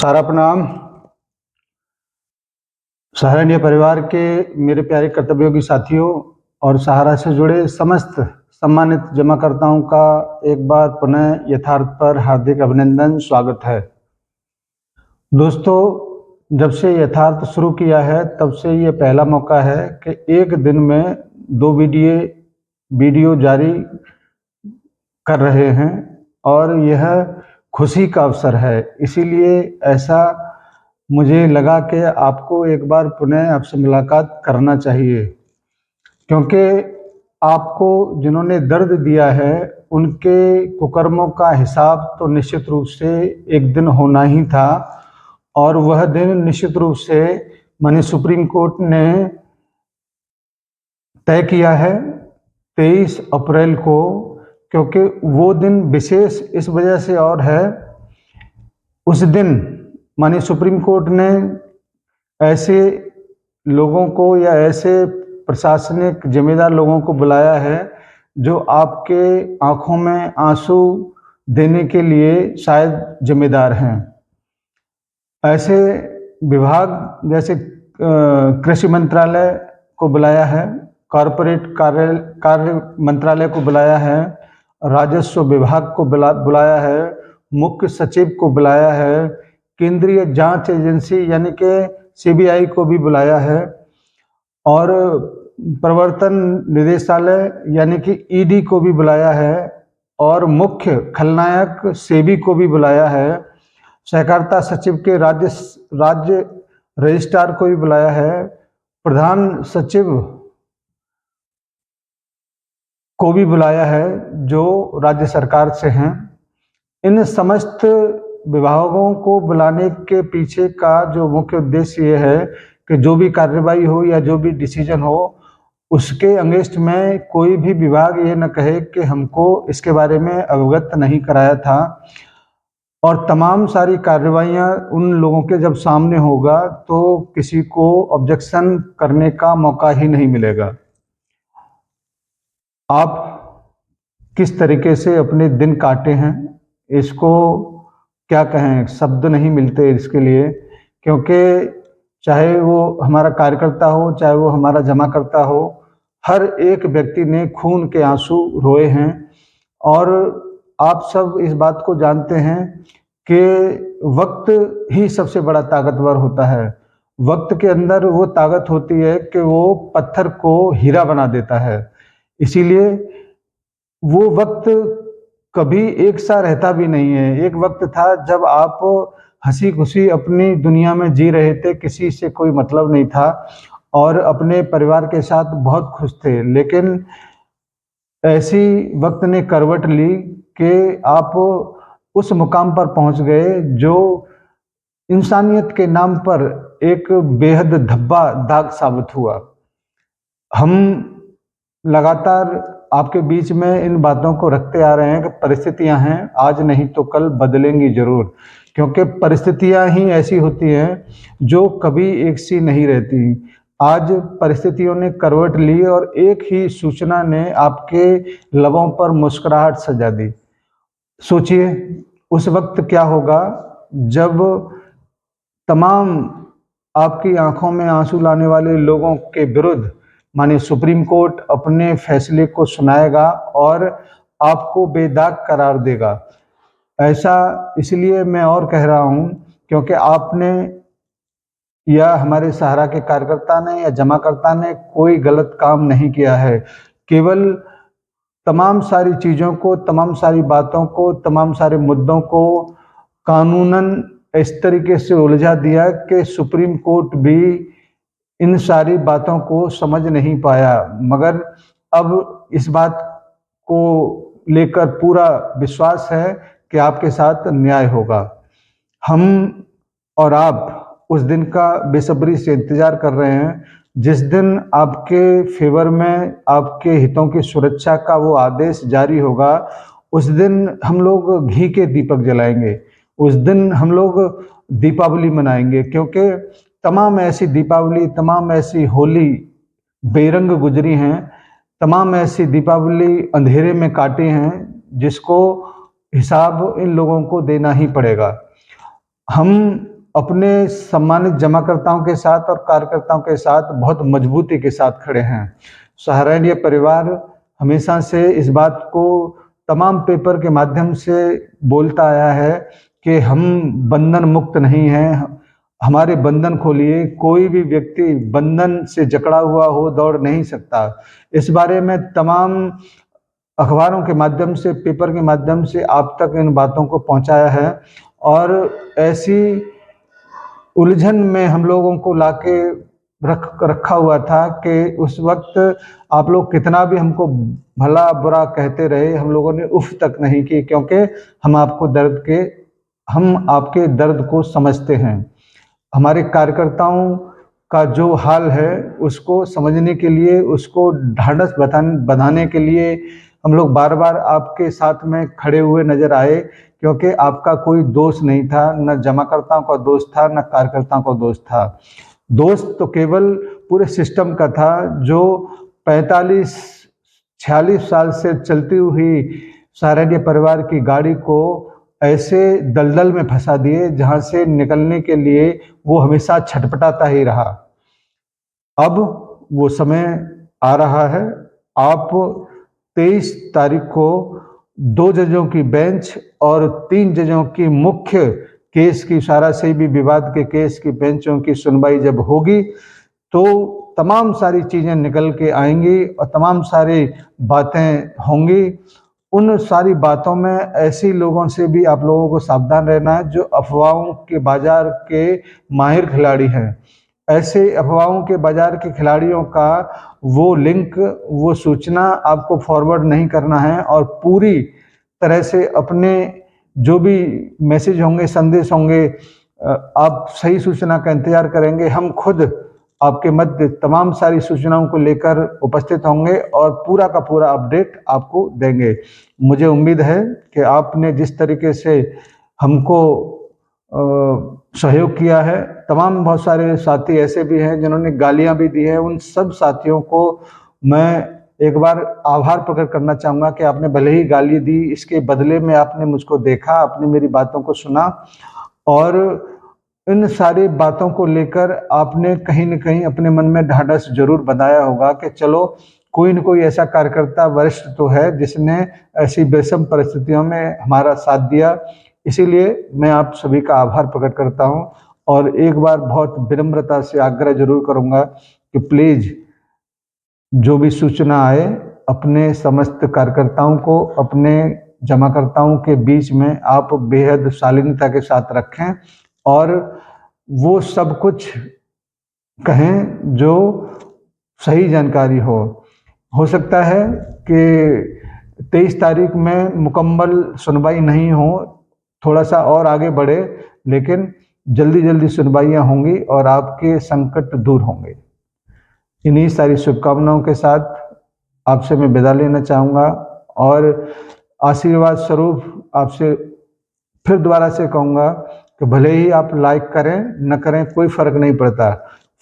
सारा प्रणाम। सहारनीय परिवार के मेरे प्यारे कर्तव्योगी साथियों और सहारा से जुड़े समस्त सम्मानित जमाकर्ताओं का एक बार पुनः यथार्थ पर हार्दिक अभिनंदन, स्वागत है। दोस्तों, जब से यथार्थ शुरू किया है तब से ये पहला मौका है कि एक दिन में 2 वीडियो जारी कर रहे हैं और यह खुशी का अवसर है। इसीलिए ऐसा मुझे लगा कि आपको एक बार पुनः आपसे मुलाकात करना चाहिए, क्योंकि आपको जिन्होंने दर्द दिया है उनके कुकर्मों का हिसाब तो निश्चित रूप से एक दिन होना ही था, और वह दिन निश्चित रूप से माननीय सुप्रीम कोर्ट ने तय किया है 23 अप्रैल को, क्योंकि वो दिन विशेष इस वजह से और है, उस दिन माननीय सुप्रीम कोर्ट ने ऐसे लोगों को या ऐसे प्रशासनिक जिम्मेदार लोगों को बुलाया है जो आपके आंखों में आंसू देने के लिए शायद जिम्मेदार हैं। ऐसे विभाग जैसे कृषि मंत्रालय को बुलाया है, कॉरपोरेट कार्य मंत्रालय को बुलाया है, राजस्व विभाग को बुलाया है, मुख्य सचिव को बुलाया है, केंद्रीय जांच एजेंसी यानी कि सीबीआई को भी बुलाया है, और प्रवर्तन निदेशालय यानी कि ईडी को भी बुलाया है, और मुख्य खलनायक सेबी को भी बुलाया है, सहकारिता सचिव के राज्य रजिस्ट्रार को भी बुलाया है, प्रधान सचिव को भी बुलाया है जो राज्य सरकार से हैं। इन समस्त विभागों को बुलाने के पीछे का जो मुख्य उद्देश्य ये है कि जो भी कार्रवाई हो या जो भी डिसीजन हो, उसके अगेंस्ट में कोई भी विभाग ये न कहे कि हमको इसके बारे में अवगत नहीं कराया था, और तमाम सारी कार्रवाइयाँ उन लोगों के जब सामने होगा तो किसी को ऑब्जेक्शन करने का मौका ही नहीं मिलेगा। आप किस तरीके से अपने दिन काटे हैं, इसको क्या कहें, शब्द नहीं मिलते इसके लिए, क्योंकि चाहे वो हमारा कार्यकर्ता हो, चाहे वो हमारा जमाकर्ता हो, हर एक व्यक्ति ने खून के आंसू रोए हैं। और आप सब इस बात को जानते हैं कि वक्त ही सबसे बड़ा ताकतवर होता है। वक्त के अंदर वो ताकत होती है कि वो पत्थर को हीरा बना देता है। इसीलिए वो वक्त कभी एक सा रहता भी नहीं है। एक वक्त था जब आप हंसी खुशी अपनी दुनिया में जी रहे थे, किसी से कोई मतलब नहीं था और अपने परिवार के साथ बहुत खुश थे, लेकिन ऐसी वक्त ने करवट ली कि आप उस मुकाम पर पहुंच गए जो इंसानियत के नाम पर एक बेहद धब्बा दाग साबित हुआ। हम लगातार आपके बीच में इन बातों को रखते आ रहे हैं कि परिस्थितियां हैं, आज नहीं तो कल बदलेंगी जरूर, क्योंकि परिस्थितियां ही ऐसी होती हैं जो कभी एक सी नहीं रहती। आज परिस्थितियों ने करवट ली और एक ही सूचना ने आपके लबों पर मुस्कुराहट सजा दी। सोचिए उस वक्त क्या होगा जब तमाम आपकी आंखों में आंसू लाने वाले लोगों के विरुद्ध माननीय सुप्रीम कोर्ट अपने फैसले को सुनाएगा और आपको बेदाग करार देगा। ऐसा इसलिए मैं और कह रहा हूं क्योंकि आपने या हमारे सहारा के कार्यकर्ता ने या जमाकर्ता ने कोई गलत काम नहीं किया है। केवल तमाम सारी चीज़ों को, तमाम सारी बातों को, तमाम सारे मुद्दों को कानूनन इस तरीके से उलझा दिया कि सुप्रीम कोर्ट भी इन सारी बातों को समझ नहीं पाया। मगर अब इस बात को लेकर पूरा विश्वास है कि आपके साथ न्याय होगा। हम और आप उस दिन का बेसब्री से इंतजार कर रहे हैं जिस दिन आपके फेवर में, आपके हितों की सुरक्षा का वो आदेश जारी होगा। उस दिन हम लोग घी के दीपक जलाएंगे, उस दिन हम लोग दीपावली मनाएंगे, क्योंकि तमाम ऐसी दीपावली, तमाम ऐसी होली बेरंग गुजरी हैं, तमाम ऐसी दीपावली अंधेरे में काटी हैं जिसको हिसाब इन लोगों को देना ही पड़ेगा। हम अपने सम्मानित जमाकर्ताओं के साथ और कार्यकर्ताओं के साथ बहुत मजबूती के साथ खड़े हैं। सहारा इंडिया परिवार हमेशा से इस बात को तमाम पेपर के माध्यम से बोलता आया है कि हम बंधन मुक्त नहीं हैं, हमारे बंधन खोलिए, कोई भी व्यक्ति बंधन से जकड़ा हुआ हो दौड़ नहीं सकता। इस बारे में तमाम अखबारों के माध्यम से, पेपर के माध्यम से आप तक इन बातों को पहुंचाया है और ऐसी उलझन में हम लोगों को लाके रखा हुआ था कि उस वक्त आप लोग कितना भी हमको भला बुरा कहते रहे, हम लोगों ने उफ तक नहीं की, क्योंकि हम आपके दर्द को समझते हैं। हमारे कार्यकर्ताओं का जो हाल है उसको समझने के लिए, उसको ढाढ़स बंधाने के लिए हम लोग बार बार आपके साथ में खड़े हुए नजर आए, क्योंकि आपका कोई दोष नहीं था, न जमाकर्ताओं का दोष था, न कार्यकर्ताओं का दोष था। दोष तो केवल पूरे सिस्टम का था, जो 45-46 साल से चलती हुई सहारा इंडिया परिवार की गाड़ी को ऐसे दलदल में फंसा दिए जहां से निकलने के लिए वो हमेशा छटपटाता ही रहा। अब वो समय आ रहा है। आप 23 तारीख को 2 जजों की बेंच और 3 जजों की मुख्य केस की, सारा से भी विवाद के केस की बेंचों की सुनवाई जब होगी तो तमाम सारी चीज़ें निकल के आएंगी और तमाम सारी बातें होंगी। उन सारी बातों में ऐसी लोगों से भी आप लोगों को सावधान रहना है जो अफवाहों के बाजार के माहिर खिलाड़ी हैं। ऐसे अफवाहों के बाजार के खिलाड़ियों का वो लिंक, वो सूचना आपको फॉरवर्ड नहीं करना है और पूरी तरह से अपने जो भी मैसेज होंगे, संदेश होंगे, आप सही सूचना का इंतजार करेंगे। हम खुद आपके मध्य तमाम सारी सूचनाओं को लेकर उपस्थित होंगे और पूरा का पूरा अपडेट आपको देंगे। मुझे उम्मीद है कि आपने जिस तरीके से हमको सहयोग किया है, तमाम बहुत सारे साथी ऐसे भी हैं जिन्होंने गालियां भी दी हैं, उन सब साथियों को मैं एक बार आभार प्रकट करना चाहूँगा कि आपने भले ही गाली दी, इसके बदले में आपने मुझको देखा, आपने मेरी बातों को सुना और इन सारी बातों को लेकर आपने कहीं न कहीं अपने मन में ढाढ़स जरूर बनाया होगा कि चलो कोई न कोई ऐसा कार्यकर्ता वरिष्ठ तो है जिसने ऐसी विषम परिस्थितियों में हमारा साथ दिया। इसीलिए मैं आप सभी का आभार प्रकट करता हूं और एक बार बहुत विनम्रता से आग्रह जरूर करूंगा कि प्लीज जो भी सूचना आए अपने समस्त कार्यकर्ताओं को, अपने जमाकर्ताओं के बीच में आप बेहद शालीनता के साथ रखें और वो सब कुछ कहें जो सही जानकारी हो सकता है कि 23 तारीख में मुकम्मल सुनवाई नहीं हो, थोड़ा सा और आगे बढ़े, लेकिन जल्दी जल्दी सुनवाइयाँ होंगी और आपके संकट दूर होंगे। इन्हीं सारी शुभकामनाओं के साथ आपसे मैं विदा लेना चाहूँगा और आशीर्वाद स्वरूप आपसे फिर दोबारा से कहूँगा कि भले ही आप लाइक करें न करें कोई फ़र्क नहीं पड़ता।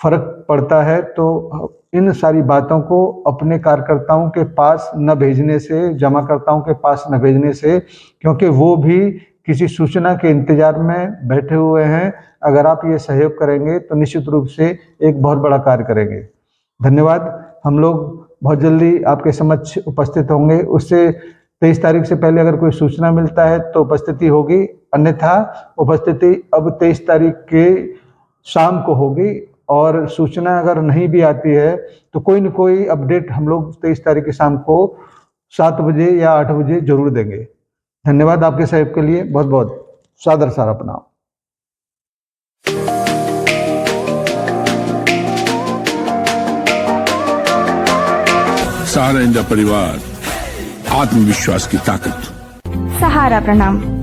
फ़र्क पड़ता है तो इन सारी बातों को अपने कार्यकर्ताओं के पास न भेजने से, जमाकर्ताओं के पास न भेजने से, क्योंकि वो भी किसी सूचना के इंतजार में बैठे हुए हैं। अगर आप ये सहयोग करेंगे तो निश्चित रूप से एक बहुत बड़ा कार्य करेंगे। धन्यवाद। हम लोग बहुत जल्दी आपके समक्ष उपस्थित होंगे। उससे 23 तारीख से पहले अगर कोई सूचना मिलता है तो उपस्थिति होगी, अन्यथा उपस्थिति अब 23 तारीख के शाम को होगी और सूचना अगर नहीं भी आती है तो कोई न कोई अपडेट हम लोग 23 तारीख की शाम को 7 बजे या 8 बजे जरूर देंगे। धन्यवाद आपके सहयोग के लिए, बहुत बहुत सादर सारा प्रणाम। सहारा इंडिया परिवार, आत्मविश्वास की ताकत। सहारा प्रणाम।